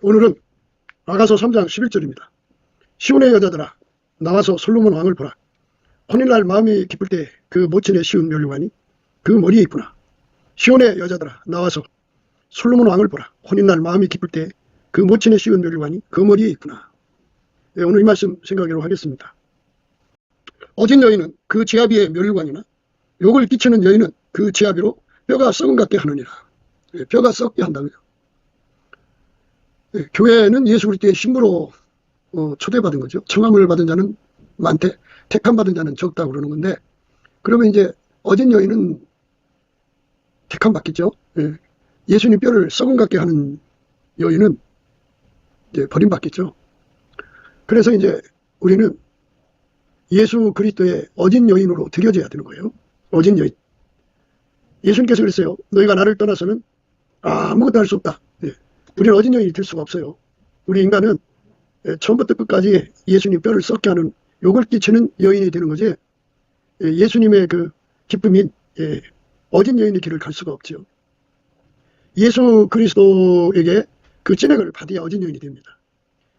오늘은 아가서 3장 11절입니다. 시온의 여자들아 나와서 솔로몬 왕을 보라. 혼인날 마음이 기쁠 때 그 모친의 시온 멸류관이 그 머리에 있구나. 시온의 여자들아 나와서 솔로몬 왕을 보라. 혼인날 마음이 기쁠 때 그 모친의 시온 멸류관이 그 머리에 있구나. 네, 오늘 이 말씀 생각하도록 하겠습니다. 어진 여인은 그 지아비의 멸류관이나 욕을 끼치는 여인은 그 지아비로 뼈가 썩은 같게 하느니라. 네, 뼈가 썩게 한다고요. 네, 교회는 예수 그리스도의 신부로 초대받은 거죠. 청함을 받은 자는 많대, 택함 받은 자는 적다고 그러는 건데, 그러면 이제 어진 여인은 택함 받겠죠. 예. 예수님 뼈를 썩은 같게 하는 여인은 이제 버림받겠죠. 그래서 이제 우리는 예수 그리스도의 어진 여인으로 드려져야 되는 거예요. 어진 여인. 예수님께서 그랬어요. 너희가 나를 떠나서는 아무것도 할 수 없다. 예. 우리는 어진 여인이 될 수가 없어요. 우리 인간은 처음부터 끝까지 예수님 뼈를 썩게 하는 욕을 끼치는 여인이 되는 거지, 예수님의 그 기쁨인 어진 여인의 길을 갈 수가 없죠. 예수 그리스도에게 그 진액을 받아야 어진 여인이 됩니다.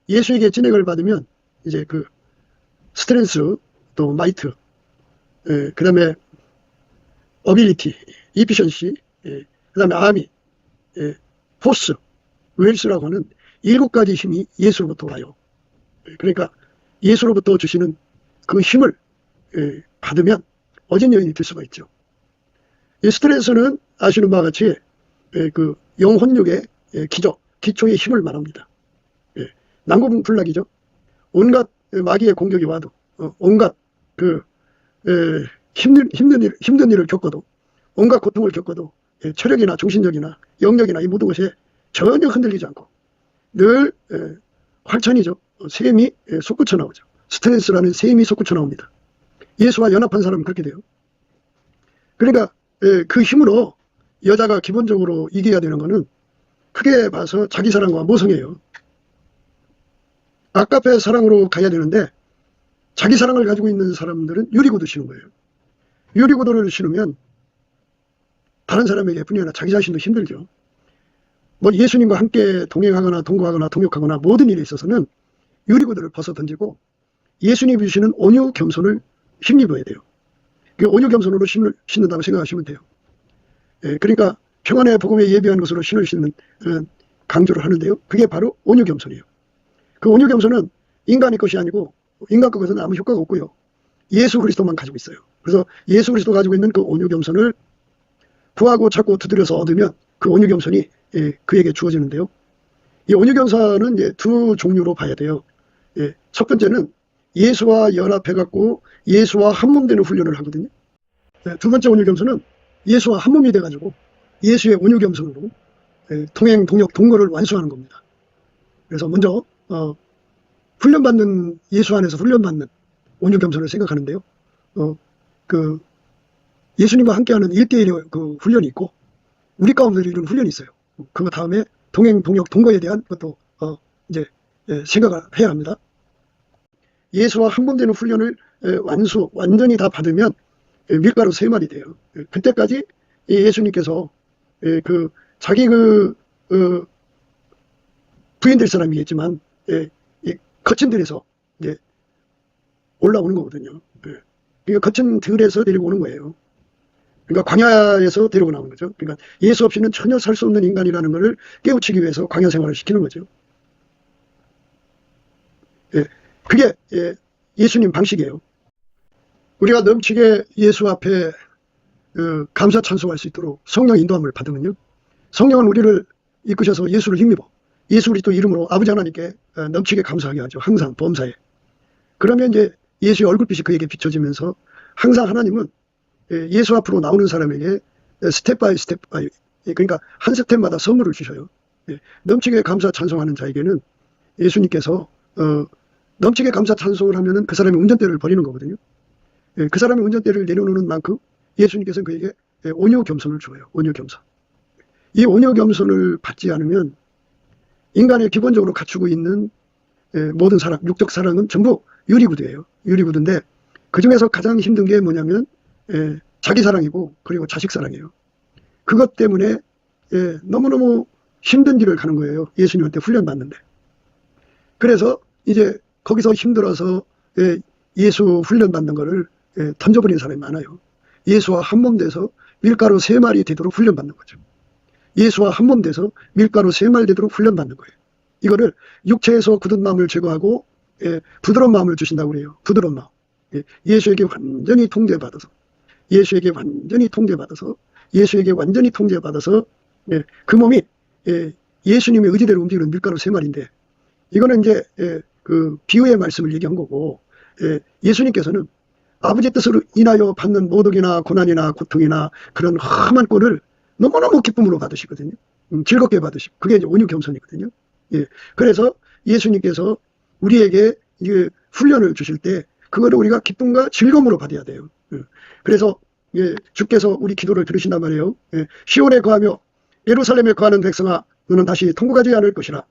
예수에게 진액을 받으면 이제 그 스트렝스, 또 마이트, 그 다음에 어빌리티, 이피션시, 그 다음에 아미, 포스, 웰스라고 하는 7가지 힘이 예수로부터 와요. 그러니까 예수로부터 주시는 그 힘을 받으면 어진 여인이 될 수가 있죠. 이 스트레스는 아시는 바와 같이 그 영혼력의 기초의 힘을 말합니다. 난고불락이죠. 온갖 마귀의 공격이 와도, 온갖 그 힘든 일을 겪어도, 온갖 고통을 겪어도 체력이나 정신력이나 영력이나 이 모든 것에 전혀 흔들리지 않고 늘 활천이죠. 샘이 솟구쳐 나오죠. 스트레스라는 샘이 솟구쳐 나옵니다. 예수와 연합한 사람은 그렇게 돼요. 그러니까 그 힘으로 여자가 기본적으로 이겨야 되는 거는 크게 봐서 자기 사랑과 모성이에요. 아까페 사랑으로 가야 되는데 자기 사랑을 가지고 있는 사람들은 유리구두 신는 거예요. 유리구두를 신으면 다른 사람에게 분이나 자기 자신도 힘들죠. 뭐 예수님과 함께 동행하거나 동거하거나 동역하거나 모든 일에 있어서는 유리구두를 벗어 던지고 예수님이 주시는 온유 겸손을 힘입어야 돼요. 그 온유 겸손으로 신을 신는다고 생각하시면 돼요. 그러니까 평안의 복음에 예비한 것으로 신을 신는 강조를 하는데요. 그게 바로 온유 겸손이에요. 그 온유 겸손은 인간의 것이 아니고 인간 것은 아무 효과가 없고요. 예수 그리스도만 가지고 있어요. 그래서 예수 그리스도 가지고 있는 그 온유 겸손을 구하고 찾고 두드려서 얻으면 그 온유 겸손이 그에게 주어지는데요. 이 온유 겸손은 이제 두 종류로 봐야 돼요. 첫 번째는 예수와 연합해갖고 예수와 한몸 되는 훈련을 하거든요. 두 번째 온유 겸손은 예수와 한몸이 돼가지고 예수의 온유 겸손으로 통행, 동역, 동거를 완수하는 겁니다. 그래서 먼저 훈련받는, 예수 안에서 훈련받는 온유 겸손을 생각하는데요. 그 예수님과 함께하는 1대1의 그 훈련이 있고 우리 가운데 이런 훈련이 있어요. 그 다음에 동행, 동역, 동거에 대한 것도 이제 생각을 해야 합니다. 예수와 한몸 되는 훈련을 완전히 다 받으면 밀가루 3마리 돼요. 그때까지 예수님께서 자기 부인될 사람이겠지만 거친 들에서 이제 올라오는 거거든요. 그러니까 거친 들에서 데리고 오는 거예요. 그러니까 광야에서 데리고 나오는 거죠. 그러니까 예수 없이는 전혀 살 수 없는 인간이라는 것을 깨우치기 위해서 광야 생활을 시키는 거죠. 그게 예수님 방식이에요. 우리가 넘치게 예수 앞에 감사 찬송할 수 있도록 성령 인도함을 받으면요, 성령은 우리를 이끄셔서 예수를 힘입어 예수 그리스도 이름으로 아버지 하나님께 넘치게 감사하게 하죠. 항상 범사에. 그러면 이제 예수의 얼굴빛이 그에게 비춰지면서 항상 하나님은 예수 앞으로 나오는 사람에게 스텝 바이 스텝 바이, 그러니까 한 스텝마다 선물을 주셔요. 넘치게 감사 찬송하는 자에게는 예수님께서 넘치게 감사 찬송을 하면은 그 사람이 운전대를 버리는 거거든요. 그 사람이 운전대를 내려놓는 만큼 예수님께서는 그에게 온유 겸손을 줘요. 온유 겸손. 이 온유 겸손을 받지 않으면 인간이 기본적으로 갖추고 있는 모든 사랑, 육적 사랑은 전부 유리구두예요. 유리구두인데 그 중에서 가장 힘든 게 뭐냐면 자기 사랑이고 그리고 자식 사랑이에요. 그것 때문에 너무너무 힘든 길을 가는 거예요. 예수님한테 훈련받는데. 그래서 이제 거기서 힘들어서 예수 훈련받는 거를 던져버린 사람이 많아요. 예수와 한 몸 돼서 밀가루 3마리 되도록 훈련받는 거죠. 예수와 한 몸 돼서 밀가루 3마리 되도록 훈련받는 거예요. 이거를 육체에서 굳은 마음을 제거하고 부드러운 마음을 주신다고 그래요. 부드러운 마음. 예수에게 완전히 통제받아서 예수에게 완전히 통제받아서 예수에게 완전히 통제받아서 그 몸이 예수님의 의지대로 움직이는 밀가루 3마리인데 이거는 이제 그 비유의 말씀을 얘기한 거고 예수님께서는 아버지 뜻으로 인하여 받는 모독이나 고난이나 고통이나 그런 험한 꼴을 너무너무 기쁨으로 받으시거든요. 즐겁게 받으시고 그게 이제 온유겸손이거든요. 그래서 예수님께서 우리에게 훈련을 주실 때 그거를 우리가 기쁨과 즐거움으로 받아야 돼요. 그래서 주께서 우리 기도를 들으신단 말이에요. 시온에 거하며 예루살렘에 거하는 백성아 너는 다시 통곡하지 않을 것이라.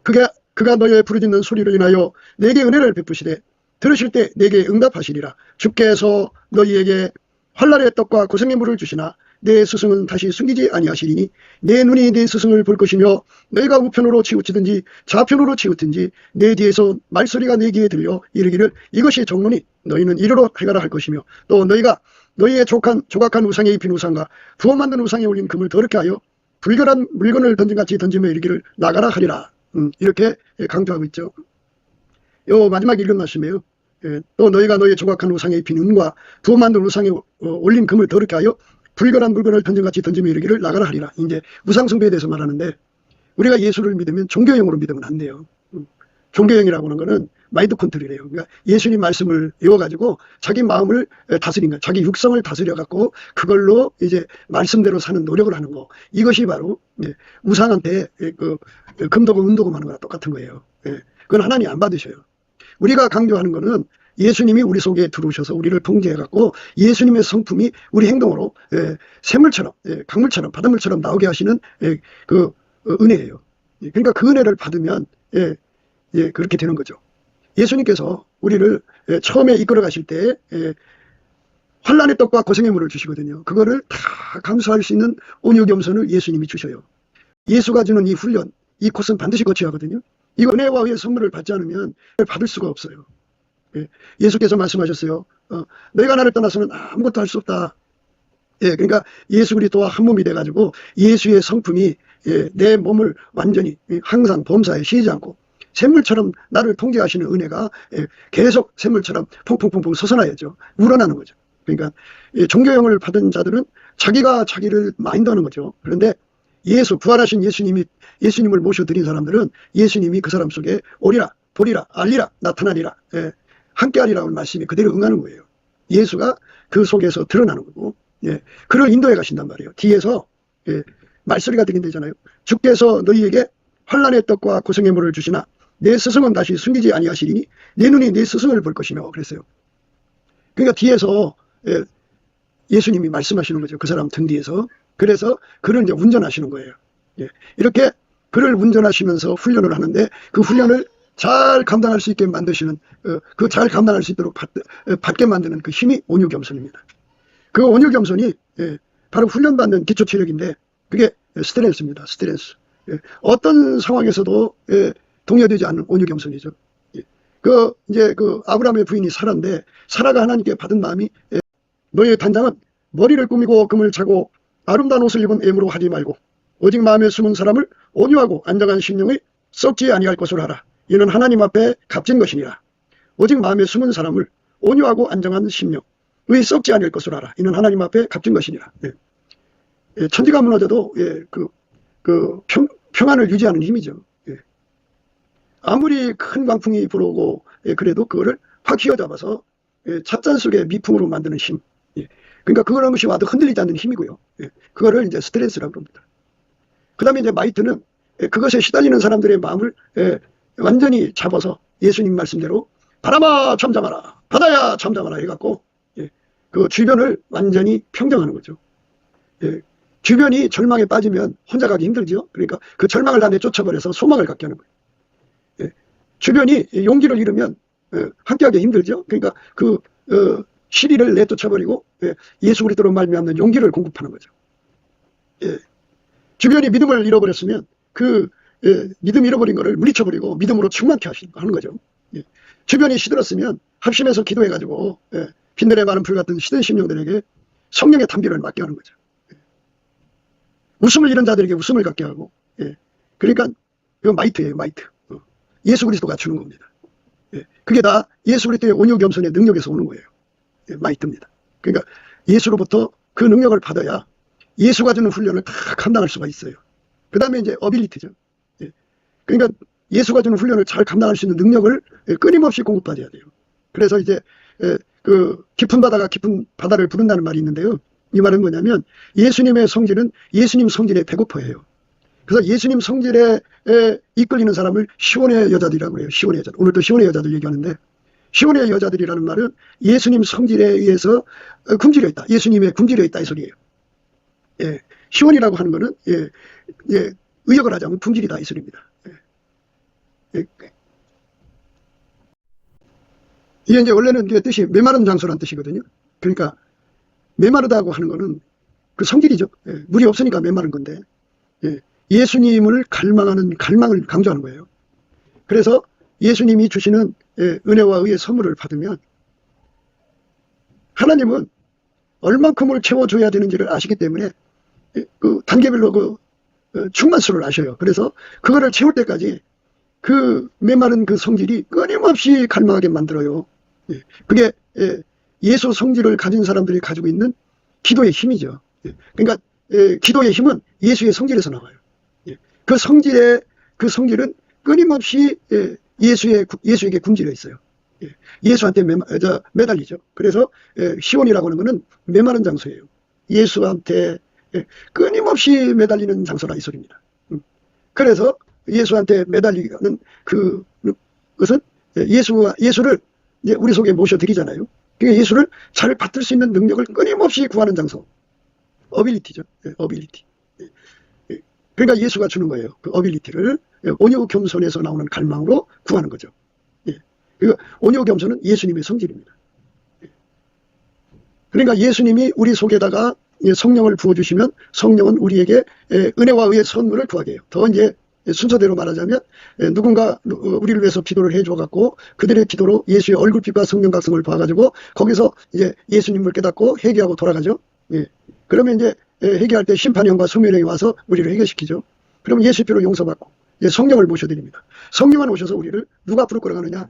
그가 너의 부르짖는 소리로 인하여 내게 은혜를 베푸시되 들으실 때 내게 응답하시리라. 주께서 너희에게 환난의 떡과 고생의 물을 주시나 내 스승은 다시 숨기지 아니하시리니 내 눈이 내 스승을 볼 것이며 너희가 우편으로 치우치든지 좌편으로 치우든지 내 뒤에서 말소리가 내 귀에 들려 이르기를 이것이 정론이 너희는 이르러 행하라 할 것이며 또 너희가 너희의 조각한 우상에 입힌 우상과 부어 만든 우상에 올린 금을 더럽게 하여 불결한 물건을 던진같이 던지며 이르기를 나가라 하리라. 이렇게 강조하고 있죠. 요 마지막 읽은 말씀이에요. 또 너희가 너희의 조각한 우상에 입힌 은과 부어 만든 우상에 올린 금을 더럽게 하여 불결한 물건을 던진같이 던지며 이르기를 나가라 하리라. 이제 우상숭배에 대해서 말하는데 우리가 예수를 믿으면 종교형으로 믿으면 안 돼요. 종교형이라고 하는 거는 마인드 컨트롤이래요. 그러니까 예수님 말씀을 외워가지고 자기 마음을 다스린 거, 자기 육성을 다스려갖고 그걸로 이제 말씀대로 사는 노력을 하는 거. 이것이 바로 우상한테 금도금, 은도금 하는 거랑 똑같은 거예요. 그건 하나님 안 받으셔요. 우리가 강조하는 거는 예수님이 우리 속에 들어오셔서 우리를 통제해갖고 예수님의 성품이 우리 행동으로 샘물처럼, 강물처럼, 바닷물처럼 나오게 하시는 그 은혜예요. 그러니까 그 은혜를 받으면 그렇게 되는 거죠. 예수님께서 우리를 처음에 이끌어 가실 때 환난의 떡과 고생의 물을 주시거든요. 그거를 다 감수할 수 있는 온유겸손을 예수님이 주셔요. 예수가 주는 이 훈련, 이 코스는 반드시 거쳐야 하거든요. 이 은혜와 의의 선물을 받지 않으면 받을 수가 없어요. 예수께서 말씀하셨어요. 너희가 나를 떠나서는 아무것도 할 수 없다. 그러니까 예수 그리스도와 한 몸이 돼가지고 예수의 성품이 내 몸을 완전히 항상 범사에 쉬지 않고 샘물처럼 나를 통제하시는 은혜가 계속 샘물처럼 퐁퐁퐁퐁 솟아나야죠. 우러나는 거죠. 그러니까 종교형을 받은 자들은 자기가 자기를 마인드하는 거죠. 그런데 부활하신 예수님을 모셔드린 사람들은 예수님이 그 사람 속에 오리라, 보리라, 알리라, 나타나리라, 함께하리라는 말씀이 그대로 응하는 거예요. 예수가 그 속에서 드러나는 거고, 그를 인도해 가신단 말이에요. 뒤에서 말소리가 들린다잖아요. 주께서 너희에게 환난의 떡과 고생의 물을 주시나 내 스승은 다시 숨기지 아니하시리니 내 눈이 내 스승을 볼 것이며 그랬어요. 그러니까 뒤에서 예수님이 말씀하시는 거죠. 그 사람 등 뒤에서. 그래서 그를 이제 운전하시는 거예요. 이렇게 그를 운전하시면서 훈련을 하는데 그 훈련을 잘 감당할 수 있게 만드시는 그 잘 감당할 수 있도록 받게 만드는 그 힘이 온유겸손입니다. 그 온유겸손이 바로 훈련받는 기초체력인데 그게 스트렝스입니다. 스트렝스. 어떤 상황에서도 동요되지 않는 온유겸손이죠. 이제 아브라함의 부인이 사라인데 사라가 하나님께 받은 마음이 너의 단장은 머리를 꾸미고 금을 차고 아름다운 옷을 입은 애무로 하지 말고 오직 마음에 숨은 사람을 온유하고 안정한 심령의 썩지 아니할 것으로 하라. 이는 하나님 앞에 값진 것이니라. 오직 마음에 숨은 사람을 온유하고 안정한 심령의 썩지 아니할 것으로 하라. 이는 하나님 앞에 값진 것이니라. 천지가 무너져도 평안을 유지하는 힘이죠. 아무리 큰 광풍이 불어오고 그래도 그거를 확 휘어잡아서 찻잔 속에 미풍으로 만드는 힘. 그러니까 그런 것이 와도 흔들리지 않는 힘이고요. 그거를 이제 스트레스라고 합니다. 그 다음에 이제 마이트는 그것에 시달리는 사람들의 마음을 완전히 잡아서 예수님 말씀대로 바람아 잠잠하라, 바다야 잠잠하라 해갖고 그 주변을 완전히 평정하는 거죠. 주변이 절망에 빠지면 혼자 가기 힘들죠. 그러니까 그 절망을 다 내쫓아버려서 소망을 갖게 하는 거예요. 주변이 용기를 잃으면 함께하기 힘들죠. 그러니까 시리를 내쫓아버리고 예수 그리스도로 말미암는 용기를 공급하는 거죠. 주변이 믿음을 잃어버렸으면 그 믿음 잃어버린 거를 물리쳐버리고 믿음으로 충만케 하는 거죠. 예. 주변이 시들었으면 합심해서 기도해가지고 빈들에 마른 불 같은 시든 심령들에게 성령의 담비를 맡게 하는 거죠. 웃음을 잃은 자들에게 웃음을 갖게 하고, 그러니까 이거 마이트예요, 마이트. 예수 그리스도가 주는 겁니다. 그게 다 예수 그리스도의 온유 겸손의 능력에서 오는 거예요. 마이트입니다. 그러니까 예수로부터 그 능력을 받아야 예수가 주는 훈련을 다 감당할 수가 있어요. 그 다음에 이제 어빌리티죠. 그러니까 예수가 주는 훈련을 잘 감당할 수 있는 능력을 끊임없이 공급받아야 돼요. 그래서 이제 그 깊은 바다가 깊은 바다를 부른다는 말이 있는데요. 이 말은 뭐냐면 예수님의 성질은 예수님 성질에 배고파해요. 그래서 예수님 성질에 이끌리는 사람을 시온의 여자들이라고 해요. 시온의 여자들. 오늘도 시온의 여자들 얘기하는데, 시온의 여자들이라는 말은 예수님 성질에 의해서 굶주려 있다. 예수님의 굶주려 있다 이 소리예요. 시온이라고 하는 거는 의역을 하자면 굶주리다 이 소리입니다. 이게 이제 원래는 뜻이 메마른 장소란 뜻이거든요. 그러니까 메마르다고 하는 거는 그 성질이죠. 물이 없으니까 메마른 건데, 예수님을 갈망하는 갈망을 강조하는 거예요. 그래서 예수님이 주시는 은혜와 의의 선물을 받으면 하나님은 얼만큼을 채워줘야 되는지를 아시기 때문에 그 단계별로 그 충만수를 아셔요. 그래서 그거를 채울 때까지 그 메마른 그 성질이 끊임없이 갈망하게 만들어요. 그게 예수 성질을 가진 사람들이 가지고 있는 기도의 힘이죠. 그러니까 기도의 힘은 예수의 성질에서 나와요. 그 성질은 끊임없이 예수에게 굶주려 있어요. 예수한테 매달리죠. 그래서 시온이라고 하는 것은 메마른 장소예요. 예수한테 끊임없이 매달리는 장소라 이 소리입니다. 그래서 예수한테 매달리는 그것은 예수를 이제 우리 속에 모셔드리잖아요. 그러니까 예수를 잘 받들 수 있는 능력을 끊임없이 구하는 장소. 어빌리티죠. 어빌리티. 그러니까 예수가 주는 거예요. 그 어빌리티를 온유 겸손에서 나오는 갈망으로 구하는 거죠. 그 온유 겸손은 예수님의 성질입니다. 그러니까 예수님이 우리 속에다가 성령을 부어주시면 성령은 우리에게 은혜와 의의 선물을 구하게 해요. 더 이제 순서대로 말하자면 누군가 우리를 위해서 기도를 해줘 갖고 그들의 기도로 예수의 얼굴빛과 성령 각성을 봐가지고 거기서 이제 예수님을 깨닫고 회개하고 돌아가죠. 그러면 이제 회개할 때 심판형과 소멸형이 와서 우리를 회개시키죠. 그러면 예수 피로 용서받고 성령을 모셔드립니다. 성령만 오셔서 우리를 누가 앞으로 끌어가느냐?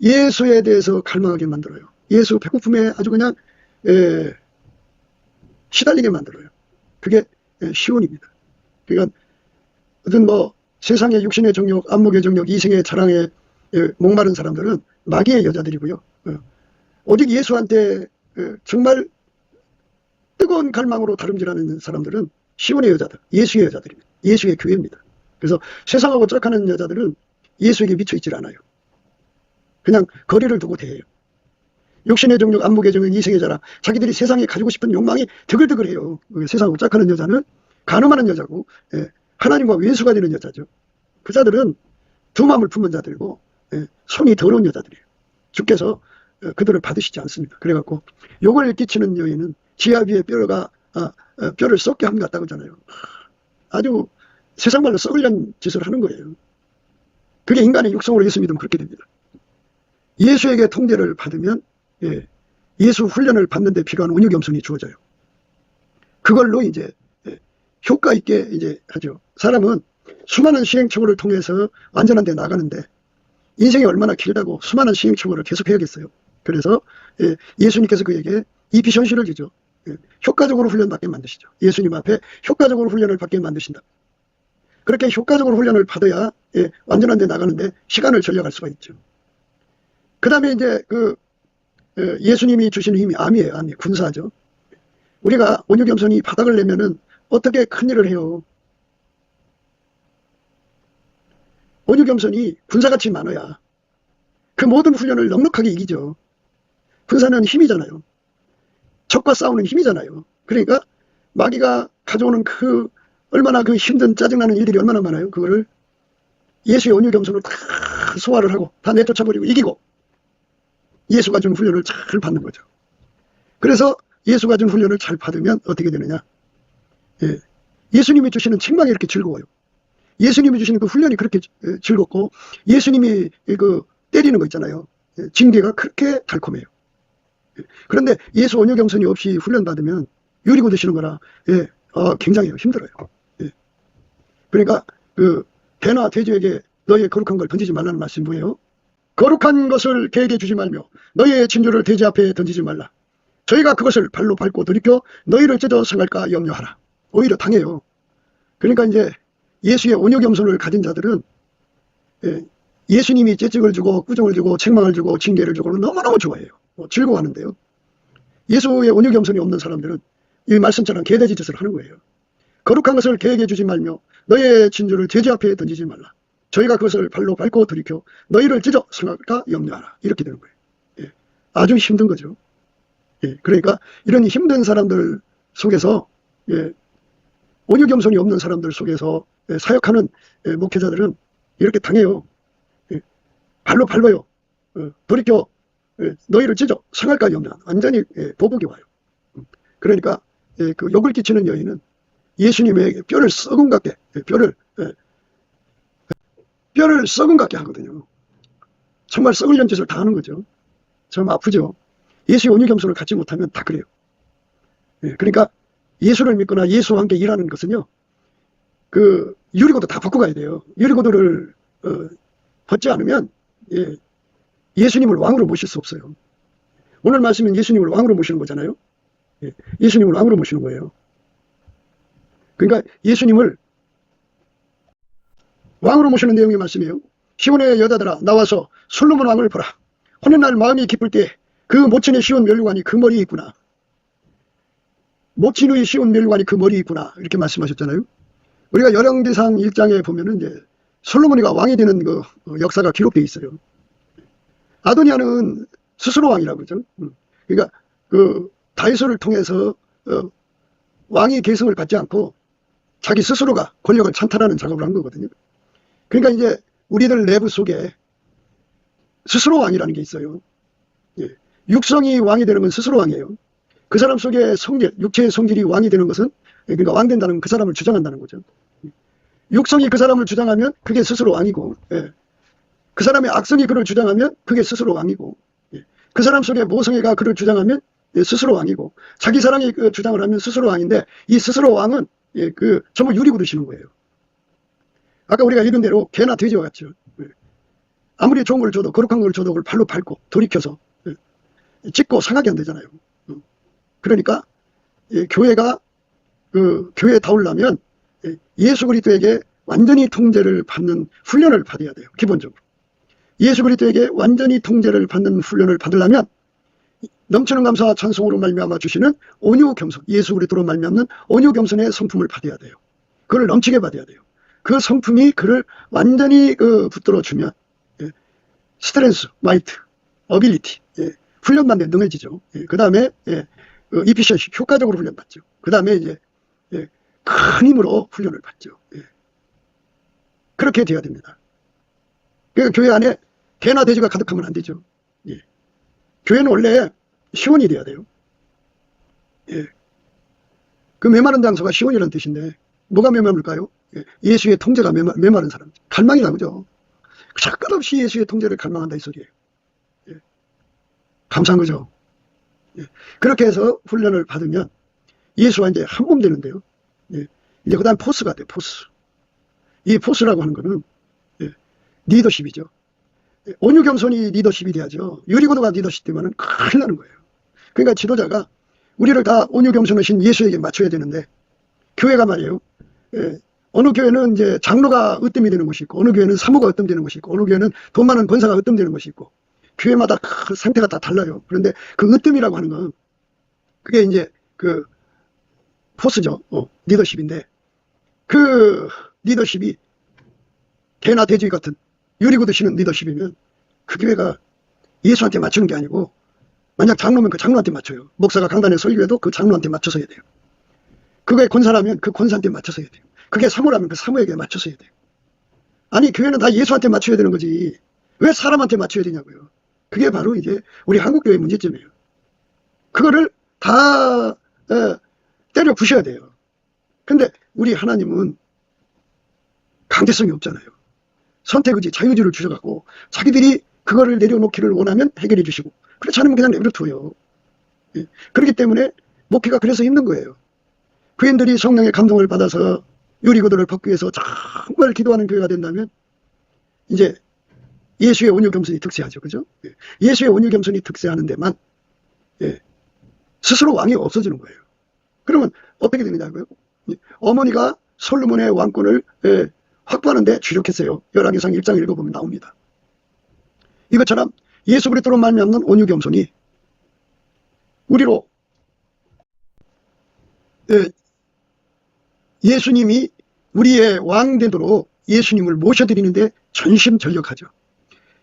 예수에 대해서 갈망하게 만들어요. 예수 배고픔에 아주 그냥 시달리게 만들어요. 그게 시온입니다. 그러니까 어떤 세상의 육신의 정욕, 안목의 정욕, 이생의 자랑에 목마른 사람들은 마귀의 여자들이고요. 오직 예수한테 정말 뜨거운 갈망으로 다름질하는 사람들은 시온의 여자들, 예수의 여자들입니다. 예수의 교회입니다. 그래서 세상하고 짝하는 여자들은 예수에게 미쳐있질 않아요. 그냥 거리를 두고 대해요. 육신의 정욕, 안목의 정욕, 이생의 자랑, 자기들이 세상에 가지고 싶은 욕망이 드글드글해요. 세상하고 짝하는 여자는 간음하는 여자고 하나님과 왼수가 되는 여자죠. 그 자들은 두 마음을 품은 자들이고 손이 더러운 여자들이에요. 주께서 그들을 받으시지 않습니다. 그래갖고 욕을 끼치는 여인은 지하 위에 뼈를 썩게 함 같다고 하잖아요. 아주 세상 말로 썩으려는 짓을 하는 거예요. 그게 인간의 육성으로 예수 믿으면 그렇게 됩니다. 예수에게 통제를 받으면 예수 훈련을 받는 데 필요한 온유 겸손이 주어져요. 그걸로 이제 효과 있게 이제 하죠. 사람은 수많은 시행착오를 통해서 완전한 데 나가는데 인생이 얼마나 길다고 수많은 시행착오를 계속 해야겠어요. 그래서 예수님께서 그에게 이피션시를 주죠. 효과적으로 훈련받게 만드시죠. 예수님 앞에 효과적으로 훈련을 받게 만드신다. 그렇게 효과적으로 훈련을 받아야 완전한 데 나가는데 시간을 절약할 수가 있죠. 그 다음에 이제 예수님이 주시는 힘이 암이에요. 암이 군사죠. 우리가 온유 겸손이 바닥을 내면은 어떻게 큰 일을 해요. 온유 겸손이 군사같이 많아야 그 모든 훈련을 넉넉하게 이기죠. 군사는 힘이잖아요. 적과 싸우는 힘이잖아요. 그러니까 마귀가 가져오는 얼마나 힘든 짜증나는 일들이 얼마나 많아요. 그거를 예수의 온유 겸손으로 다 소화를 하고 다 내쫓아버리고 이기고 예수가 준 훈련을 잘 받는 거죠. 그래서 예수가 준 훈련을 잘 받으면 어떻게 되느냐? 예수님이 주시는 책망이 이렇게 즐거워요. 예수님이 주시는 그 훈련이 그렇게 즐겁고, 예수님이 그 때리는 거 있잖아요. 징계가 그렇게 달콤해요. 그런데 예수 온유 겸손이 없이 훈련받으면 유리고 드시는 거라, 굉장히 힘들어요. 그러니까 그 대나 돼지에게 너희의 거룩한 걸 던지지 말라는 말씀 뭐예요? 거룩한 것을 개에게 주지 말며 너희의 진주를 돼지 앞에 던지지 말라. 저희가 그것을 발로 밟고 돌이켜 너희를 찢어 상할까 염려하라. 오히려 당해요. 그러니까 이제 예수의 온유 겸손을 가진 자들은 예수님이 채찍을 주고 꾸중을 주고 책망을 주고 징계를 주고 너무너무 좋아해요. 즐거워하는데요. 예수의 온유 겸손이 없는 사람들은 이 말씀처럼 개돼지 짓을 하는 거예요. 거룩한 것을 개에게 주지 말며 너희의 진주를 돼지 앞에 던지지 말라. 저희가 그것을 발로 밟고 들이켜 너희를 찢어 상할까 염려하라. 이렇게 되는 거예요. 아주 힘든 거죠. 그러니까 이런 힘든 사람들 속에서, 온유 겸손이 없는 사람들 속에서 사역하는 목회자들은 이렇게 당해요. 발로 밟아요. 돌이켜 너희를 찢어 상할까 염려하라. 완전히 보복이 와요. 그러니까 그 욕을 끼치는 여인은 예수님에게 뼈를 썩은 같게, 뼈를 썩은 같게 하거든요. 정말 썩으려는 짓을 다 하는 거죠. 참 아프죠. 예수의 온유 겸손을 갖지 못하면 다 그래요. 그러니까 예수를 믿거나 예수와 함께 일하는 것은요, 그 유리고도 다 벗고 가야 돼요. 유리고도를 벗지 않으면 예수님을 왕으로 모실 수 없어요. 오늘 말씀은 예수님을 왕으로 모시는 거잖아요. 예수님을 왕으로 모시는 거예요. 그러니까 예수님을 왕으로 모시는 내용의 말씀이에요. 시온의 여자들아 나와서 솔로몬 왕을 보라. 혼인날 마음이 기쁠 때 그 모친의 시온 멸류관이 그 머리에 있구나. 모친의 시온 멸류관이 그 머리에 있구나. 이렇게 말씀하셨잖아요. 우리가 열왕기상 1장에 보면은 이제 솔로몬이가 왕이 되는 그 역사가 기록되어 있어요. 아도니아는 스스로 왕이라고 그러죠. 그러니까 그 다윗을 통해서 왕의 계승을 받지 않고 자기 스스로가 권력을 찬탈하는 작업을 한 거거든요. 그러니까 이제 우리들 내부 속에 스스로 왕이라는 게 있어요. 육성이 왕이 되는 건 스스로 왕이에요. 그 사람 속에 성질, 육체의 성질이 왕이 되는 것은, 그러니까 왕 된다는 건 그 사람을 주장한다는 거죠. 육성이 그 사람을 주장하면 그게 스스로 왕이고, 그 사람의 악성이 그를 주장하면 그게 스스로 왕이고, 그 사람 속에 모성애가 그를 주장하면 스스로 왕이고, 자기 사랑이 그 주장을 하면 스스로 왕인데, 이 스스로 왕은 전부 유리 부르시는 거예요. 아까 우리가 읽은 대로 개나 돼지와 같죠. 아무리 좋은 걸 줘도, 거룩한 걸 줘도 그걸 발로 밟고 돌이켜서 찢고 상하게 안 되잖아요. 그러니까 교회가 교회다우려면 예수 그리스도에게 완전히 통제를 받는 훈련을 받아야 돼요. 기본적으로. 예수 그리스도에게 완전히 통제를 받는 훈련을 받으려면 넘치는 감사와 찬송으로 말미암아 주시는 온유 겸손, 예수 그리스도로 말미암는 온유 겸손의 성품을 받아야 돼요. 그걸 넘치게 받아야 돼요. 그 성품이 그를 완전히 붙들어 주면 스트렝스, 마이트, 어빌리티, 훈련받는 데 능해지죠. 그 다음에 이피셔시, 효과적으로 훈련받죠. 그 다음에 이제 큰 힘으로 훈련을 받죠. 그렇게 돼야 됩니다. 그러니까 교회 안에 개나 돼지가 가득하면 안 되죠. 교회는 원래 시온이 돼야 돼요. 그 메마른 장소가 시온이라는 뜻인데 뭐가 메마를까요? 예수의 통제가 메마른 사람, 갈망이라고 그러죠. 끝없이 예수의 통제를 갈망한다 이 소리예요. 감사한 거죠. 그렇게 해서 훈련을 받으면 예수와 이제 한 몸 되는데요. 이제 그 다음 포스가 돼요. 포스. 이 포스라고 하는 거는 리더십이죠. 온유 겸손이 리더십이 돼야죠. 유리고도가 리더십 되면 큰일 나는 거예요. 그러니까 지도자가 우리를 다 온유 겸손하신 예수에게 맞춰야 되는데, 교회가 말이에요. 어느 교회는 이제 장로가 으뜸이 되는 것이 있고, 어느 교회는 사모가 으뜸 되는 것이 있고, 어느 교회는 돈 많은 권사가 으뜸 되는 것이 있고, 교회마다 상태가 다 달라요. 그런데 그 으뜸이라고 하는 건 그게 이제 그 포스죠. 리더십인데, 그 리더십이 개나 돼지 같은 유리고 드시는 리더십이면 그 교회가 예수한테 맞추는 게 아니고, 만약 장로면 그 장로한테 맞춰요. 목사가 강단에 설교해도 그 장로한테 맞춰서 해야 돼요. 그게 권사라면 그 권사한테 맞춰서 해야 돼요. 그게 사모라면 그 사모에게 맞춰서 해야 돼요. 아니 교회는 다 예수한테 맞춰야 되는 거지 왜 사람한테 맞춰야 되냐고요. 그게 바로 이제 우리 한국교회의 문제점이에요. 그거를 다 때려 부셔야 돼요. 근데 우리 하나님은 강제성이 없잖아요. 선택의지, 자유의지를 주셔갖고 자기들이 그거를 내려놓기를 원하면 해결해 주시고, 그렇지 않으면 그냥 내버려둬요. 예. 그렇기 때문에 목회가 그래서 힘든 거예요. 교인들이 성령의 감동을 받아서 유리구들을 벗기 위해서 정말 기도하는 교회가 된다면 이제 예수의 온유 겸손이 득세하죠. 그죠? 예. 예수의 온유 겸손이 득세하는 데만 예. 스스로 왕이 없어지는 거예요. 그러면 어떻게 되느냐고요? 예. 어머니가 솔로몬의 왕권을 예. 확보하는데 주력했어요. 열왕기상 1장 읽어보면 나옵니다. 이것처럼 예수 그리스도로 말미암는 온유 겸손이 우리로 예수님이 우리의 왕 되도록 예수님을 모셔드리는데 전심전력하죠.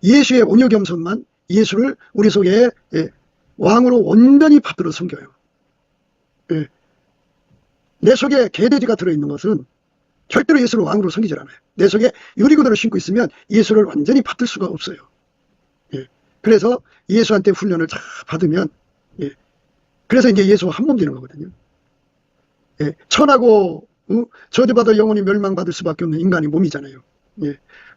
예수의 온유 겸손만 예수를 우리 속에 왕으로 온전히 받들어 섬겨요. 내 속에 개돼지가 들어있는 것은 절대로 예수를 왕으로 섬기질 않아요. 내 속에 유리구들을 신고 있으면 예수를 완전히 받들 수가 없어요. 그래서 예수한테 훈련을 다 받으면 그래서 이제 예수와 한 몸 되는 거거든요. 천하고 저주받아 영원히 멸망받을 수밖에 없는 인간의 몸이잖아요.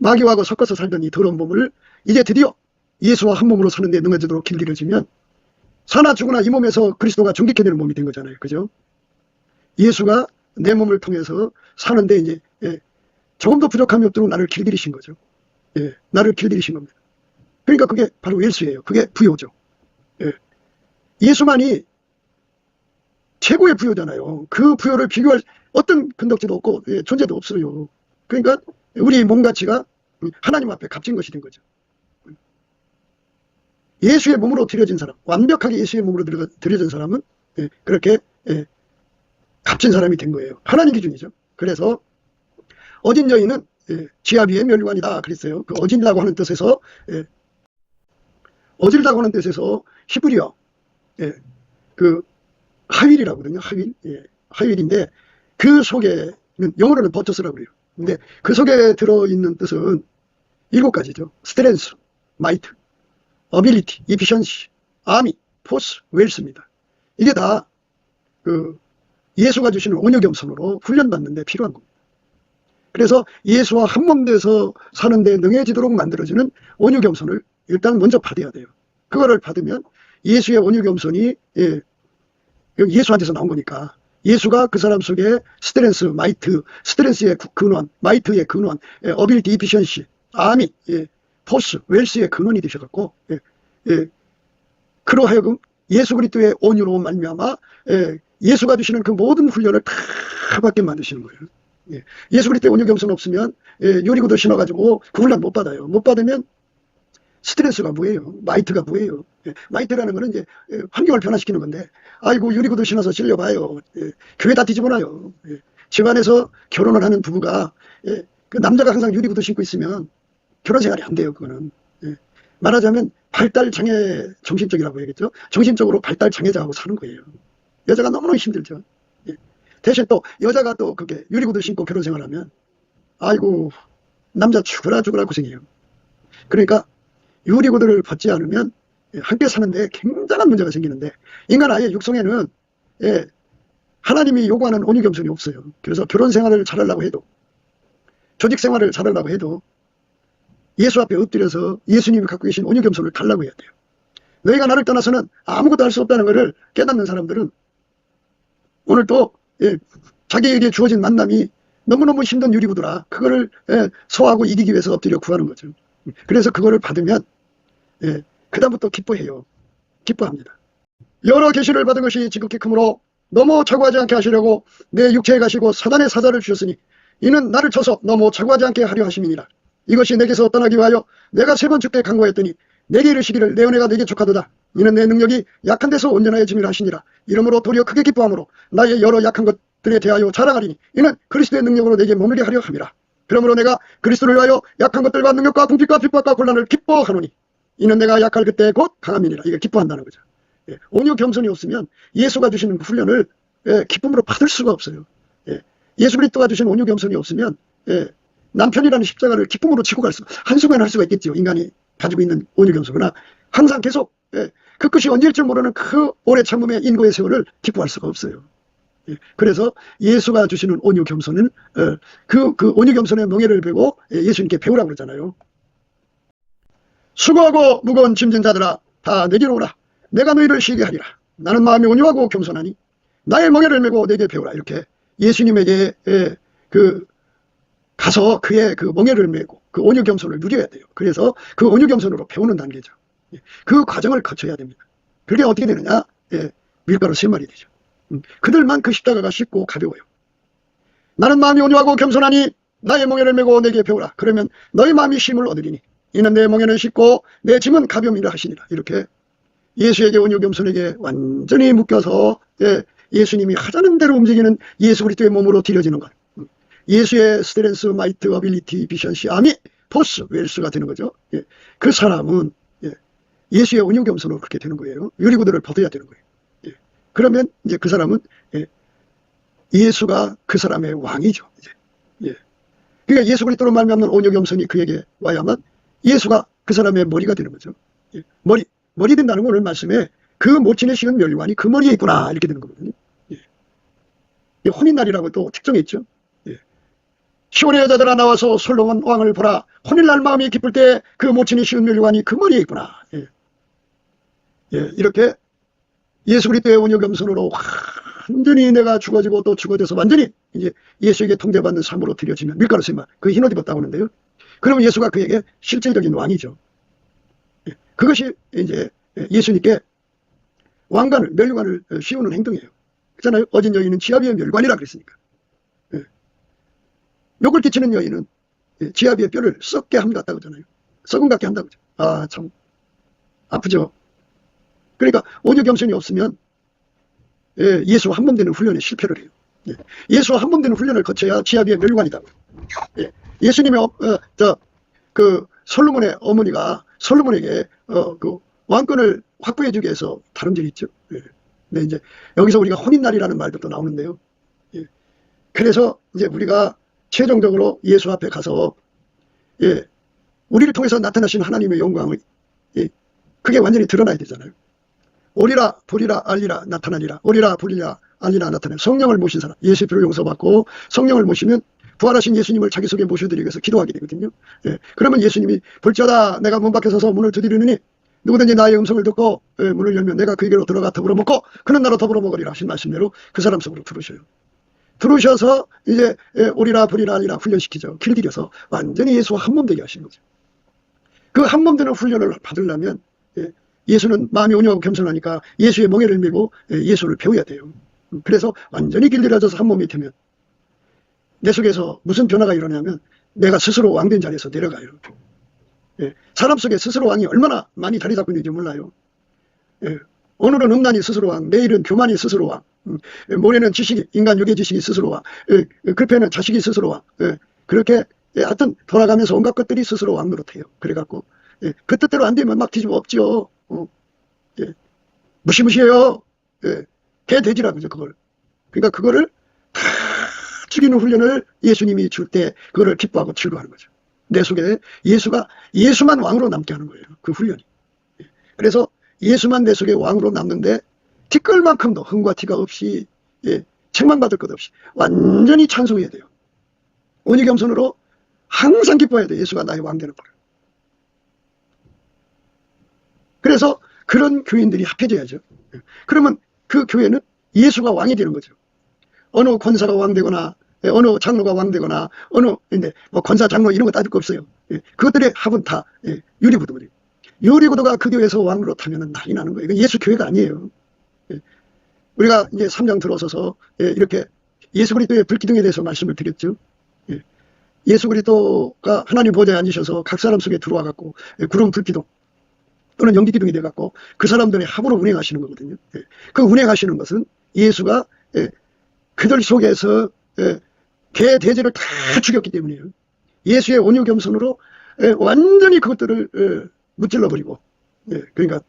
마귀하고 섞어서 살던 이 더러운 몸을 이제 드디어 예수와 한 몸으로 사는 데 능해지도록 길들여지면 사나 죽으나 이 몸에서 그리스도가 존귀케 되는 몸이 된 거잖아요. 그죠? 예수가 내 몸을 통해서 사는데 이제 조금도 부족함이 없도록 나를 길들이신 거죠. 나를 길들이신 겁니다. 그러니까 그게 바로 예수예요. 그게 부요죠. 예수만이 최고의 부요잖아요. 그 부요를 비교할 어떤 근덕지도 없고 존재도 없어요. 그러니까 우리 몸 가치가 하나님 앞에 값진 것이 된 거죠. 예수의 몸으로 드려진 사람, 완벽하게 예수의 몸으로 드려진 사람은 그렇게 값진 사람이 된 거예요. 하나님 기준이죠. 그래서 어진 여인은 지아비의 멸관이다 그랬어요. 그 어진이라고 하는 뜻에서 어질다고 하는 뜻에서 히브리어 그 하윌이라고 하거든요. 하윌. 하윌인데 그 속에는 영어로는 버처스라고 그래요. 근데 그 속에 들어있는 뜻은 7가지죠. 스트렝스, 마이트, 어빌리티, 이피션시, 아미, 포스, 웰스입니다. 이게 다 그 예수가 주시는 온유 겸손으로 훈련받는 데 필요한 겁니다. 그래서 예수와 한 몸 돼서 사는 데 능해지도록 만들어주는 온유 겸손을 일단 먼저 받아야 돼요. 그거를 받으면 예수의 온유 겸손이 예수한테서 나온 거니까 예수가 그 사람 속에 스트렝스, 마이트, 스트렝스의 근원, 마이트의 근원, 어빌리티, 이피션시, 아미, 포스, 웰스의 근원이 되셔갖고 그로 하여금 예수 그리스도의 온유로 말미암아 예수가 주시는 그 모든 훈련을 다 받게 만드시는 거예요. 예수 그리스도의 온유 겸손 없으면 요리구도 신어가지고 그 훈련 못 받아요. 못 받으면 스트레스가 뭐예요? 마이트가 뭐예요? 마이트라는 거는 이제 환경을 변화시키는 건데, 아이고 유리구도 신어서 찔려봐요. 교회 다 뒤집어놔요. 집안에서 결혼을 하는 부부가 그 남자가 항상 유리구도 신고 있으면 결혼 생활이 안 돼요. 그거는 말하자면 발달 장애 정신적이라고 해야겠죠. 정신적으로 발달 장애자하고 사는 거예요. 여자가 너무너무 힘들죠. 대신 또 여자가 또 그렇게 유리구도 신고 결혼 생활하면 아이고 남자 죽으라 고생해요. 그러니까 유리구들을 벗지 않으면 함께 사는데 굉장한 문제가 생기는데, 인간 아예 육성에는 하나님이 요구하는 온유 겸손이 없어요. 그래서 결혼 생활을 잘하려고 해도, 조직 생활을 잘하려고 해도 예수 앞에 엎드려서 예수님이 갖고 계신 온유 겸손을 달라고 해야 돼요. 너희가 나를 떠나서는 아무것도 할 수 없다는 것을 깨닫는 사람들은 오늘 또 자기에게 주어진 만남이 너무너무 힘든 유리구더라. 그거를 소화하고 이기기 위해서 엎드려 구하는 거죠. 그래서 그거를 받으면 그다음부터 기뻐해요. 기뻐합니다. 여러 계시를 받은 것이 지극히 크므로 너무 자고하지 않게 하시려고 내 육체에 가시고 사단의 사자를 주셨으니 이는 나를 쳐서 너무 자고하지 않게 하려 하심이니라. 이것이 내게서 떠나기 위하여 내가 3번 주께 간구하였더니 내게 이르시기를 내 은혜가 내게 족하도다. 이는 내 능력이 약한 데서 온전하여 짐이라 하시니라. 이러므로 도리어 크게 기뻐함으로 나의 여러 약한 것들에 대하여 자랑하리니 이는 그리스도의 능력으로 내게 머물게 하려 함이라. 그러므로 내가 그리스도를 위하여 약한 것들과 능력과 궁핍과 핍박과 곤란을 기뻐하노니 이는 내가 약할 그때 곧 강함이니라. 이게 기뻐한다는 거죠. 온유 겸손이 없으면 예수가 주시는 훈련을 기쁨으로 받을 수가 없어요. 예수 그리스도가 주신 온유 겸손이 없으면 남편이라는 십자가를 기쁨으로 지고 갈 수, 한순간 할 수가 있겠죠. 인간이 가지고 있는 온유 겸손. 그러나 항상 계속 그 끝이 언제일 줄 모르는 그 오래 참음의 인고의 세월을 기뻐할 수가 없어요. 예, 그래서 예수가 주시는 온유 겸손은 그 온유 겸손의 멍에를 베고 예수님께 배우라고 그러잖아요. 수고하고 무거운 짐진 자들아 다 내게로 오라. 내가 너희를 쉬게 하리라. 나는 마음이 온유하고 겸손하니 나의 멍에를 메고 내게 배우라. 이렇게 예수님에게 가서 그의 그 멍에를 메고 그 온유 겸손을 누려야 돼요. 그래서 그 온유 겸손으로 배우는 단계죠. 그 과정을 거쳐야 됩니다. 그게 어떻게 되느냐? 밀가루 3마리 되죠. 그들만 그 십자가가 쉽고 가벼워요. 나는 마음이 온유하고 겸손하니 나의 멍에를 메고 내게 배우라. 그러면 너희 마음이 쉼을 얻으리니 이는 내 멍에는 쉽고 내 짐은 가벼움이라 하시니라. 이렇게 예수에게 온유 겸손에게 완전히 묶여서 예수님이 하자는 대로 움직이는 예수 그리스도의 몸으로 들여지는 것. 예수의 스트렝스, 마이트, 어빌리티, 비션시, 아미, 포스, 웰스가 되는 거죠. 그 사람은 예수의 온유 겸손으로 그렇게 되는 거예요. 유리구들을 벗어야 되는 거예요. 그러면 이제 그 사람은 예수가 그 사람의 왕이죠. 이제. 그러니까 예수 그리스도로 말미암는 온유 겸손이 그에게 와야만 예수가 그 사람의 머리가 되는 거죠. 머리 된다는 건 오늘 말씀에 그 모친의 식은 멸류관이 그 머리에 있구나 이렇게 되는 거거든요. 혼인날이라고 또 특정했죠. 10월의 여자들아 나와서 솔로몬 왕을 보라. 혼인날 마음이 기쁠 때 그 모친의 식은 멸류관이 그 머리에 있구나. 이렇게 예수 그리스도의 온유 겸손으로 완전히 내가 죽어지고 또 죽어져서 완전히 이제 예수에게 통제받는 삶으로 들여지면 밀가루 쇠만 그 흰옷 입었다고 하는데요. 그러면 예수가 그에게 실질적인 왕이죠. 그것이 이제 예수님께 왕관을 멸류관을 씌우는 행동이에요. 그렇잖아요. 어진 여인은 지아비의 멸관이라 그랬으니까. 욕을 끼치는 여인은 지아비의 뼈를 썩게 함 같다고 하잖아요. 썩은 같게 한다고 하죠. 아, 참 아프죠. 그러니까 온유 겸손이 없으면 예수와 한 몸 되는 훈련에 실패를 해요. 예수와 한 몸 되는 훈련을 거쳐야 지아비의 멸관이다. 예수님의 그 솔로몬의 어머니가 솔로몬에게 그 왕권을 확보해 주기 위해서 다름질이 있죠. 근데 이제 여기서 우리가 혼인날이라는 말도 또 나오는데요. 그래서 이제 우리가 최종적으로 예수 앞에 가서 우리를 통해서 나타나신 하나님의 영광을 그게 완전히 드러나야 되잖아요. 오리라 보리라 알리라 나타나리라. 오리라 보리라 알리라 나타나리라. 성령을 모신 사람, 예수의 피로 용서받고 성령을 모시면 부활하신 예수님을 자기 속에 모셔드리기 위해서 기도하게 되거든요. 그러면 예수님이 볼지어다 내가 문 밖에 서서 문을 두드리느니 누구든지 나의 음성을 듣고 문을 열면 내가 그에게로 들어가 더불어 먹고 그는 나로 더불어 먹으리라 하신 말씀대로 그 사람 속으로 들어오셔요. 들어오셔서 이제 오리라 보리라 알리라 훈련시키죠. 길들여서 완전히 예수와 한 몸 되게 하시는 거죠. 그 한 몸 되는 훈련을 받으려면 예수는 마음이 온유하고 겸손하니까 예수의 멍에를 메고 예수를 배워야 돼요. 그래서 완전히 길들여져서 한 몸이 되면 내 속에서 무슨 변화가 일어나냐면 내가 스스로 왕된 자리에서 내려가요. 사람 속에 스스로 왕이 얼마나 많이 자리 잡고 있는지 몰라요. 오늘은 음란이 스스로 왕, 내일은 교만이 스스로 왕, 모레는 지식이, 인간 육의 지식이 스스로 왕, 글패는 자식이 스스로 왕. 그렇게 하여튼 돌아가면서 온갖 것들이 스스로 왕 노릇해요. 그래갖고 그 뜻대로 안 되면 막 뒤집어 엎지요. 무시무시해요. 개돼지라고 그죠, 그걸. 그러니까 그거를 다 죽이는 훈련을 예수님이 줄 때 그거를 기뻐하고 즐거워하는 거죠. 내 속에 예수만 왕으로 남게 하는 거예요. 그 훈련이. 그래서 예수만 내 속에 왕으로 남는데 티끌만큼도 흥과 티가 없이 책망받을 것 없이 완전히 찬송해야 돼요. 온유 겸손으로 항상 기뻐해야 돼요. 예수가 나의 왕 되는 거를. 그래서 그런 교인들이 합해져야죠. 그러면 그 교회는 예수가 왕이 되는 거죠. 어느 권사가 왕 되거나 어느 장로가 왕 되거나 어느 뭐 권사 장로 이런 거 따질 거 없어요. 그것들의 합은 다 유리구도거든요. 유리구도가 그 교회에서 왕으로 타면 난리 나는 거예요. 이건 예수 교회가 아니에요. 우리가 이제 3장 들어서서 이렇게 예수 그리스도의 불기둥에 대해서 말씀을 드렸죠. 예수 그리스도가 하나님 보좌에 앉으셔서 각 사람 속에 들어와 갖고 구름 불기둥 또는 연기기둥이 돼 갖고 그 사람들의 합으로 운행하시는 거거든요. 그 운행하시는 것은 예수가 그들 속에서 개 돼지를 다 죽였기 때문이에요. 예수의 온유 겸손으로 완전히 그것들을 무찔러 버리고 그러니까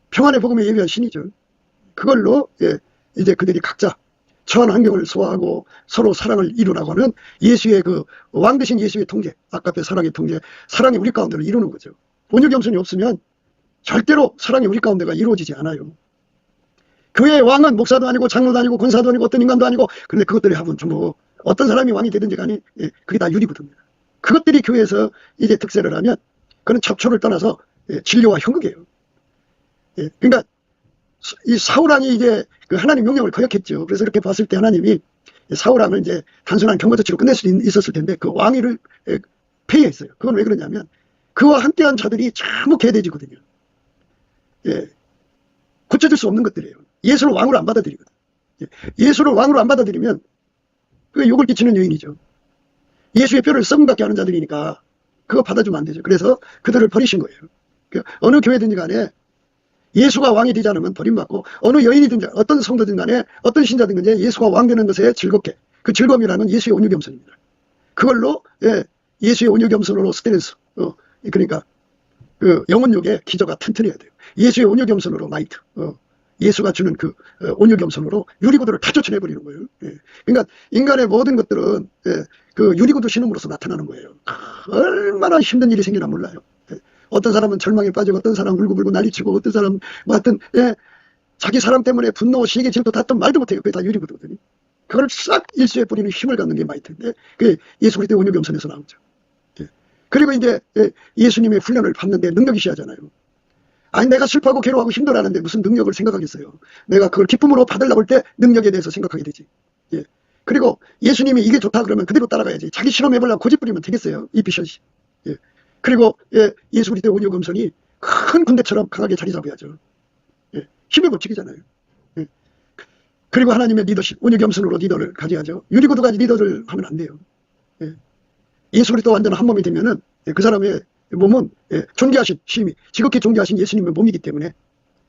평안의 복음에 예비한 신이죠. 그걸로 이제 그들이 각자 처한 환경을 소화하고 서로 사랑을 이루라고 하는 예수의 그 왕 되신 예수의 통제, 아까 앞에 사랑의 통제, 사랑이 우리 가운데로 이루는 거죠. 온유 겸손이 없으면 절대로 사랑이 우리 가운데가 이루어지지 않아요. 교회의 왕은 목사도 아니고 장로도 아니고 권사도 아니고 어떤 인간도 아니고, 그런데 그것들의 합은 전부 어떤 사람이 왕이 되든지 간에 그게 다 유리거든요. 그것들이 교회에서 이제 득세를 하면 그런 잡초를 떠나서 진료와 형극이에요. 그러니까 이 사울왕이 이제 그 하나님 명령을 거역했죠. 그래서 이렇게 봤을 때 하나님이 사울왕을 이제 단순한 경거조치로 끝낼 수 있었을 텐데 그 왕위를 폐위했어요. 그건 왜 그러냐면 그와 함께한 자들이 전부 개돼지거든요. 고쳐줄 수 없는 것들이에요. 예수를 왕으로 안 받아들이거든. 예수를 왕으로 안 받아들이면 그게 욕을 끼치는 요인이죠. 예수의 뼈를 썩음받게 하는 자들이니까 그거 받아주면 안 되죠. 그래서 그들을 버리신 거예요. 어느 교회든지 간에 예수가 왕이 되지 않으면 버림받고, 어느 여인이든지 어떤 성도든 간에 어떤 신자든 간에 예수가 왕 되는 것에 즐겁게, 그 즐거움이라는 건 예수의 온유겸손입니다. 그걸로 예수의 온유겸손으로 스트레스, 그러니까 그 영혼욕의 기저가 튼튼해야 돼요. 예수의 온유겸손으로 마이트, 예수가 주는 그 온유겸손으로 유리구두를 다 쫓아내버리는 거예요. 그러니까 인간의 모든 것들은 그 유리구두 신음으로써 나타나는 거예요. 얼마나 힘든 일이 생기나 몰라요. 어떤 사람은 절망에 빠지고, 어떤 사람은 울고불고 난리치고, 어떤 사람은 뭐 하여튼 자기 사람 때문에 분노, 시기, 질투 다 말도 못해요. 그게 다 유리구두거든요. 그걸 싹 일수에 뿌리는 힘을 갖는 게 마이트인데 그게 예수 그리스도의 온유겸손에서 나오죠. 그리고 이제 예수님의 훈련을 받는데 능력이 시하잖아요. 아니 내가 슬퍼하고 괴로워하고 힘들어하는데 무슨 능력을 생각하겠어요. 내가 그걸 기쁨으로 받으려고 할 때 능력에 대해서 생각하게 되지. 그리고 예수님이 이게 좋다 그러면 그대로 따라가야지. 자기 실험해보려고 고집 부리면 되겠어요. 이피션시. 그리고 예수 그리스도의 온유겸손이 큰 군대처럼 강하게 자리 잡아야죠. 힘의 법칙이잖아요. 그리고 하나님의 리더십, 온유겸손으로 리더를 가져야죠. 유리구두가 리더를 하면 안 돼요. 예수 그리스도 완전 한 몸이 되면은 그 사람의 몸은 존귀하신 심히 지극히 존귀하신 예수님의 몸이기 때문에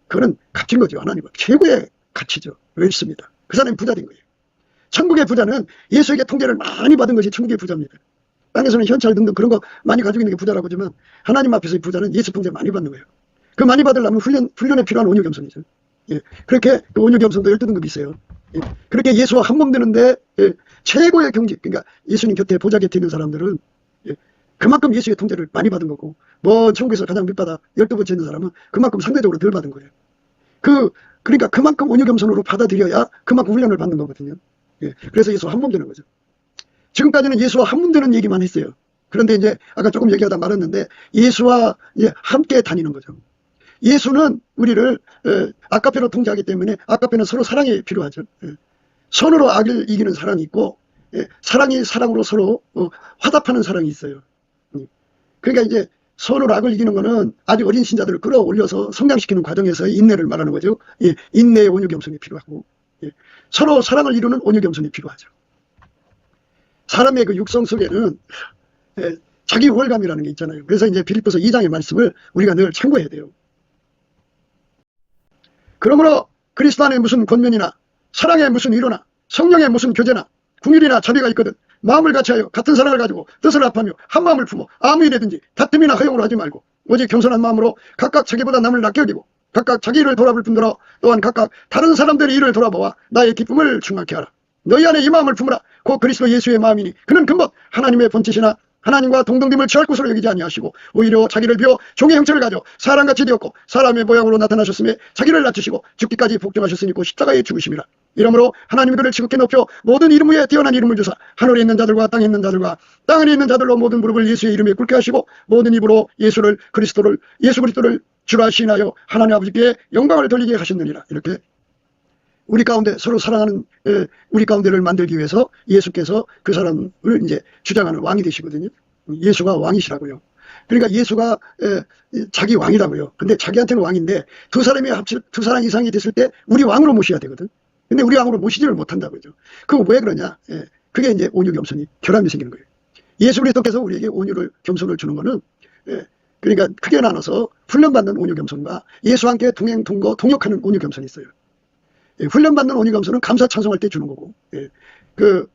그거는 값진 거죠. 하나님은 최고의 가치죠. 웰스입니다. 그 사람이 부자 된 거예요. 천국의 부자는 예수에게 통제를 많이 받은 것이 천국의 부자입니다. 땅에서는 현찰 등등 그런 거 많이 가지고 있는 게 부자라고 하지만 하나님 앞에서의 부자는 예수 통제 많이 받는 거예요. 그 많이 받으려면 훈련에 필요한 온유겸손이죠. 그렇게 그 온유겸손도 12등급이 있어요. 그렇게 예수와 한 몸 되는데 최고의 경지, 그러니까 예수님 곁에 보좌 곁에 있는 사람들은 그만큼 예수의 통제를 많이 받은 거고, 뭐 천국에서 가장 밑바다 12번째 있는 사람은 그만큼 상대적으로 덜 받은 거예요. 그러니까 그만큼 온유겸손으로 받아들여야 그만큼 훈련을 받는 거거든요. 그래서 예수와 한 몸 되는 거죠. 지금까지는 예수와 한 몸 되는 얘기만 했어요. 그런데 이제 아까 조금 얘기하다 말았는데 예수와 함께 다니는 거죠. 예수는 우리를 아까페로 통제하기 때문에 아까페는 서로 사랑이 필요하죠. 선으로 악을 이기는 사랑이 있고 사랑이 사랑으로 서로 화답하는 사랑이 있어요. 그러니까 이제 선으로 악을 이기는 거는 아직 어린 신자들을 끌어올려서 성장시키는 과정에서의 인내를 말하는 거죠. 인내의 온유겸손이 필요하고 서로 사랑을 이루는 온유겸손이 필요하죠. 사람의 그 육성 속에는 자기 우월감이라는 게 있잖아요. 그래서 이제 빌립보서 2장의 말씀을 우리가 늘 참고해야 돼요. 그러므로 그리스도 안에 무슨 권면이나 사랑에 무슨 위로나 성령에 무슨 교제나 궁율이나 자비가 있거든 마음을 같이하여 같은 사랑을 가지고 뜻을 합하며 한 마음을 품어 아무 일이든지 다툼이나 허용으로 하지 말고 오직 겸손한 마음으로 각각 자기보다 남을 낫게 여기고 각각 자기 일을 돌아볼 뿐더러 또한 각각 다른 사람들의 일을 돌아보아 나의 기쁨을 충만케 하라. 너희 안에 이 마음을 품으라. 곧 그리스도 예수의 마음이니 그는 근본 하나님의 본체시나 하나님과 동등됨을 취할 것으로 여기지 아니하시고 오히려 자기를 비워 종의 형체를 가져 사람같이 되었고 사람의 모양으로 나타나셨으며 자기를 낮추시고 죽기까지 복종하셨으니 곧 십자가에 죽으심이라. 이러므로 하나님이 그를 지극히 높여 모든 이름 위에 뛰어난 이름을 주사 하늘에 있는 자들과 땅에 있는 자들과 땅 위에 있는 자들로 모든 무릎을 예수의 이름에 꿇게 하시고 모든 입으로 예수 그리스도를 주라 시인하여 하나님 아버지께 영광을 돌리게 하셨느니라. 이렇게 우리 가운데 서로 사랑하는 우리 가운데를 만들기 위해서 예수께서 그 사람을 이제 주장하는 왕이 되시거든요. 예수가 왕이시라고요. 그러니까 예수가 자기 왕이라고요. 근데 자기한테는 왕인데 두 사람 이상이 됐을 때 우리 왕으로 모셔야 되거든. 근데 우리 왕으로 모시지를 못한다고요. 그거 왜 그러냐? 그게 이제 온유겸손이 결함이 생기는 거예요. 예수 그리스도께서 우리에게 겸손을 주는 거는 그러니까 크게 나눠서 훈련받는 온유겸손과 예수와 함께 동행, 동거, 동역하는 온유겸손이 있어요. 훈련받는 온유겸손은 감사 찬송할 때 주는 거고, 그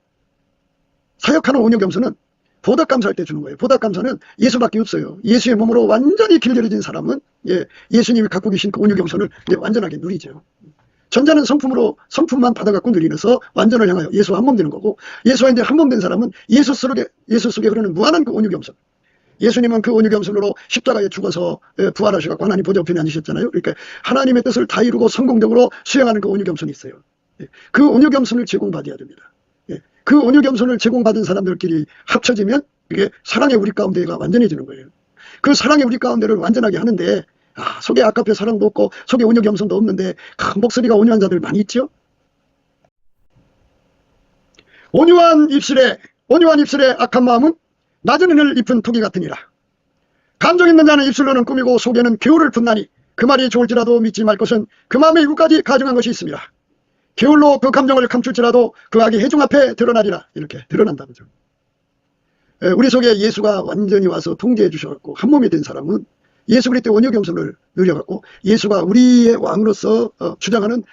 사역하는 온유겸손은 보답감사할 때 주는 거예요. 보답감사는 예수밖에 없어요. 예수의 몸으로 완전히 길들여진 사람은 예수님이 갖고 계신 그 온유겸손을 완전하게 누리죠. 전자는 성품만 받아갖고 누리면서 완전을 향하여 예수와 한 몸 되는 거고, 예수와 이제 한 몸 된 사람은 예수 속에 흐르는 무한한 그 온유겸손. 예수님은 그 온유겸손으로 십자가에 죽어서 부활하셔서 하나님 보좌우편에 앉으셨잖아요. 그러니까 하나님의 뜻을 다 이루고 성공적으로 수행하는 그 온유겸손이 있어요. 그 온유겸손을 제공받아야 됩니다. 그 온유겸손을 제공받은 사람들끼리 합쳐지면 그게 사랑의 우리 가운데가 완전해지는 거예요. 그 사랑의 우리 가운데를 완전하게 하는데 속에 아깝게 사랑도 없고 속에 온유겸손도 없는데 목소리가 온유한 자들 많이 있죠. 온유한 입술에 악한 마음은 낮은 은을 입은 토기 같으니라. 감정 있는 자는 입술로는 꾸미고 속에는 개울을 붓나니 그 말이 좋을지라도 믿지 말 것은 그 마음의 이유까지 가증한 것이 있습니다. 게을로 그 감정을 감출지라도 그 악이 회중 앞에 드러나리라. 이렇게 드러난다는 거죠. 우리 속에 예수가 완전히 와서 통제해 주셔갖고 한 몸이 된 사람은 예수 그리스도의 온유겸손을 누려갖고 예수가 우리의 왕으로서 주장하는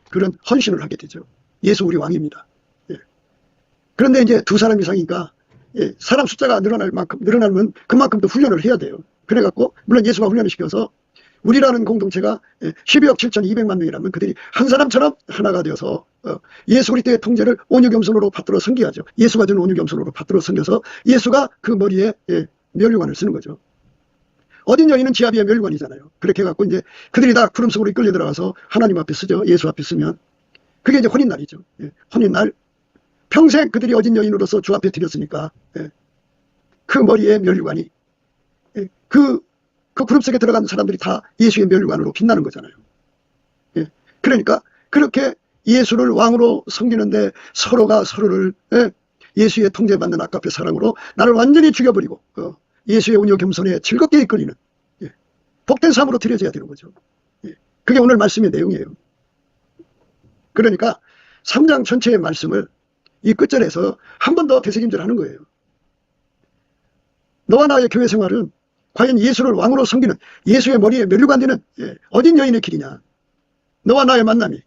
그런 헌신을 하게 되죠. 예수 우리 왕입니다. 그런데 이제 두 사람 이상이니까 사람 숫자가 늘어나면 그만큼 또 훈련을 해야 돼요. 그래갖고 물론 예수가 훈련을 시켜서 우리라는 공동체가 12억 7,200만 명이라면 그들이 한 사람처럼 하나가 되어서 예수 그리스도의 통제를 온유겸손으로 받들어 섬기야죠. 예수가 준 온유겸손으로 받들어 섬겨서 예수가 그 머리에 면류관을 쓰는 거죠. 어딘 여인은 지아비의 면류관이잖아요. 그렇게 해갖고 이제 그들이 다 구름 속으로 이끌려 들어가서 하나님 앞에 쓰죠. 예수 앞에 쓰면 그게 이제 혼인날이죠. 혼인날 평생 그들이 어진 여인으로서 주 앞에 드렸으니까 그 머리에 면류관이 그 구름 속에 들어간 사람들이 다 예수의 면류관으로 빛나는 거잖아요. 그러니까 그렇게 예수를 왕으로 섬기는데 서로가 서로를 예수의 통제받는 아깝의 사랑으로 나를 완전히 죽여버리고 예수의 온유 겸손에 즐겁게 이끌리는 복된 삶으로 드려져야 되는 거죠. 그게 오늘 말씀의 내용이에요. 그러니까 3장 전체의 말씀을 이 끝절에서 한 번 더 되새김질하는 거예요. 너와 나의 교회 생활은 과연 예수를 왕으로 섬기는 예수의 머리에 면류관 되는 어딘 여인의 길이냐. 너와 나의 만남이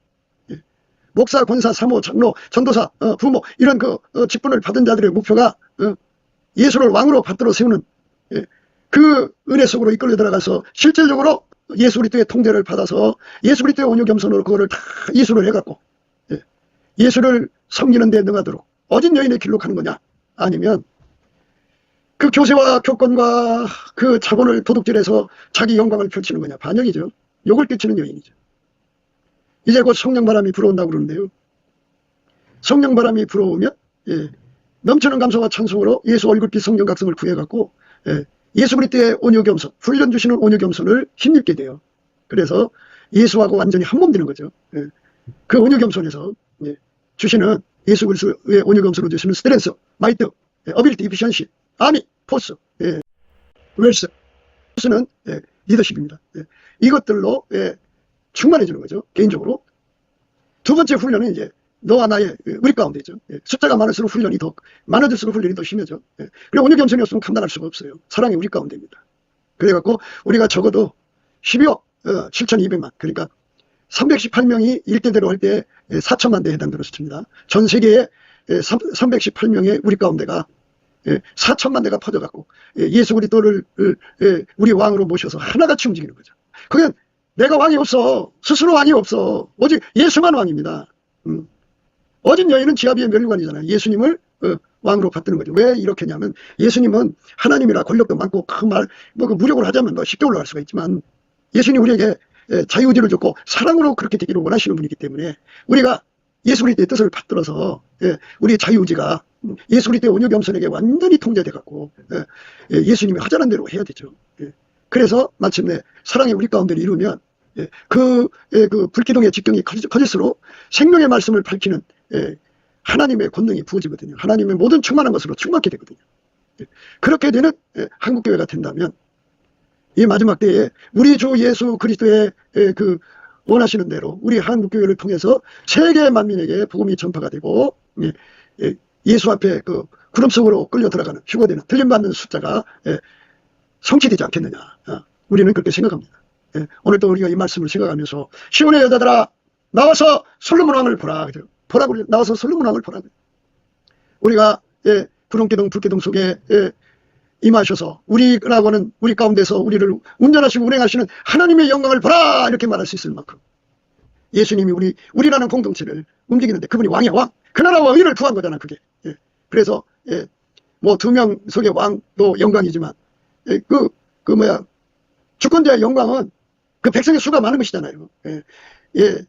목사, 권사, 사모, 장로, 전도사, 부모 이런 그 직분을 받은 자들의 목표가 예수를 왕으로 받들어 세우는 그 은혜 속으로 이끌려 들어가서 실질적으로 예수 그리스도의 통제를 받아서 예수 그리스도의 온유 겸손으로 그거를 다 이수를 해갖고 예수를 섬기는 데 능하도록 어진 여인의 길로 가는 거냐, 아니면 그 교세와 교권과 그 자본을 도둑질해서 자기 영광을 펼치는 거냐. 반역이죠. 욕을 끼치는 여인이죠. 이제 곧 성령바람이 불어온다고 그러는데요. 성령바람이 불어오면 넘치는 감사와 찬송으로 예수 얼굴빛 성령각성을 구해갖고 예수 그리스도의 온유겸손, 훈련 주시는 온유겸손을 힘입게 돼요. 그래서 예수하고 완전히 한 몸 되는 거죠. 그 온유겸손에서 주시는 예수 그리스도의 온유겸손을 주시는 스트렝스, 마이트, 어빌리티, 이피션시, 아미, 포스, 웰스, 포스는 리더십입니다. 이것들로 충만해지는 거죠. 개인적으로. 두 번째 훈련은 이제 너와 나의 우리 가운데죠. 숫자가 많을수록 훈련이 더 많아질수록 훈련이 더 심해져. 그리고 온유 겸손이 없으면 감당할 수가 없어요. 사랑이 우리 가운데입니다. 그래갖고 우리가 적어도 12억 7,200만, 그러니까 318명이 일대대로 할 때 4천만 대에 해당되었습니다. 전 세계에 318명의 우리 가운데가 4천만 대가 퍼져갖고 예수 그리스도를 우리 왕으로 모셔서 하나같이 움직이는 거죠. 그건 내가 왕이 없어. 스스로 왕이 없어. 오직 예수만 왕입니다. 어진 여인은 지아비의 면류관이잖아요. 예수님을 왕으로 받드는 거죠. 왜 이렇게 하냐면 예수님은 하나님이라 권력도 많고 그 무력으로 하자면 쉽게 올라갈 수가 있지만 예수님 우리에게 자유의지를 줬고 사랑으로 그렇게 되기를 원하시는 분이기 때문에 우리가 예수 그리스도의 뜻을 받들어서 우리의 자유의지가 예수 그리스도의 온유 겸손에게 완전히 통제돼 갖고 예수님이 하자는 대로 해야 되죠. 그래서 마침내 사랑이 우리 가운데를 이루면 그 불기둥의 직경이 커질수록 생명의 말씀을 밝히는 하나님의 권능이 부어지거든요. 하나님의 모든 충만한 것으로 충만하게 되거든요. 그렇게 되는 한국교회가 된다면 이 마지막 때에 우리 주 예수 그리스도의 그 원하시는 대로 우리 한국교회를 통해서 세계 만민에게 복음이 전파가 되고 예수 앞에 그 구름 속으로 끌려 들어가는 휴거되는 들림받는 숫자가 성취되지 않겠느냐. 우리는 그렇게 생각합니다. 오늘도 우리가 이 말씀을 생각하면서 시온의 여자들아 나와서 솔로몬 왕을 보라. 보라고 그러죠. 나와서 솔로몬 왕을 보라. 우리가 구름기둥 불기둥 속에 임하셔서 우리라고는 우리 가운데서 우리를 운전하시고 운행하시는 하나님의 영광을 보라 이렇게 말할 수 있을 만큼 예수님이 우리라는 공동체를 움직이는데 그분이 왕이야. 왕. 그 나라와 의를 구한 거잖아 그게. 그래서 뭐 2명 속의 왕도 영광이지만 주권자의 영광은 그 백성의 수가 많은 것이잖아요. 예, 예,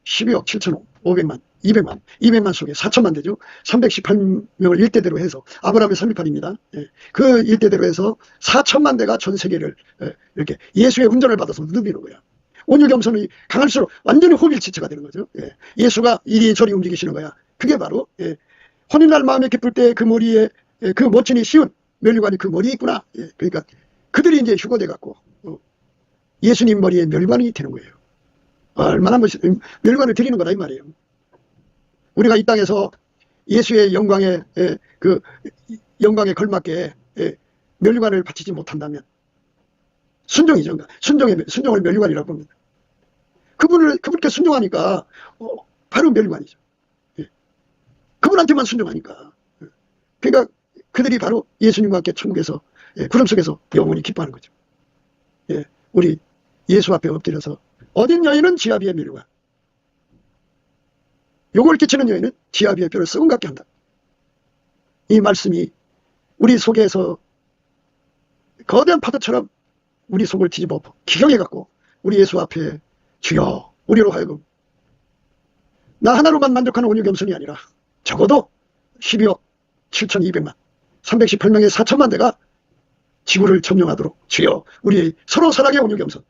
12억 7,500만, 200만 속에 4천만 되죠. 318명을 일대대로 해서, 아브라함의 318입니다. 예, 그 일대대로 해서 4천만 대가 전 세계를 이렇게 예수의 운전을 받아서 누비는 거야. 온유겸손이 강할수록 완전히 호길지체가 되는 거죠. 예, 예수가 이리저리 움직이시는 거야. 그게 바로 혼인날 마음에 기쁠 때 그 머리에 그 멋진이 씌운 멸류관이 그 머리에 있구나. 예, 그러니까 그들이 이제 휴거돼 갖고 예수님 머리에 멸관이 되는 거예요. 얼마나 멸관을 드리는 거다 이 말이에요. 우리가 이 땅에서 예수의 영광에 그 영광에 걸맞게 멸관을 바치지 못한다면 순종이죠. 순종을 멸관이라고 합니다. 그분께 순종하니까 바로 멸관이죠. 예. 그분한테만 순종하니까. 그러니까 그들이 바로 예수님과 함께 천국에서 구름 속에서 영원히 기뻐하는 거죠. 예. 우리 예수 앞에 엎드려서 어딘 여인은 지아비의 멸관, 욕을 끼치는 여인은 지아비의 뼈를 썩은 같게 한다. 이 말씀이 우리 속에서 거대한 파도처럼 우리 속을 뒤집어 기경해갖고 우리 예수 앞에 주여, 우리로 하여금 나 하나로만 만족하는 온유겸손이 아니라 적어도 12억 7,200만 318명의 4천만 대가 지구를 점령하도록 주여, 우리 서로 사랑의 온유겸손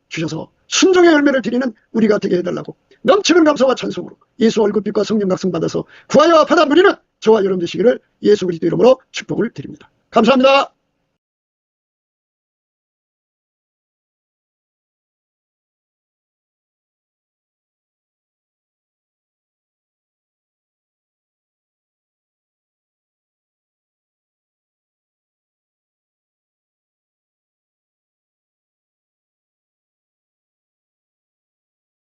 주셔서 순종의 열매를 드리는 우리가 되게 해달라고 넘치는 감사와 찬송으로 예수 얼굴빛과 성령 각성 받아서 구하여 받아 누리는 저와 여러분 되시기를 예수 그리스도 이름으로 축복을 드립니다. 감사합니다.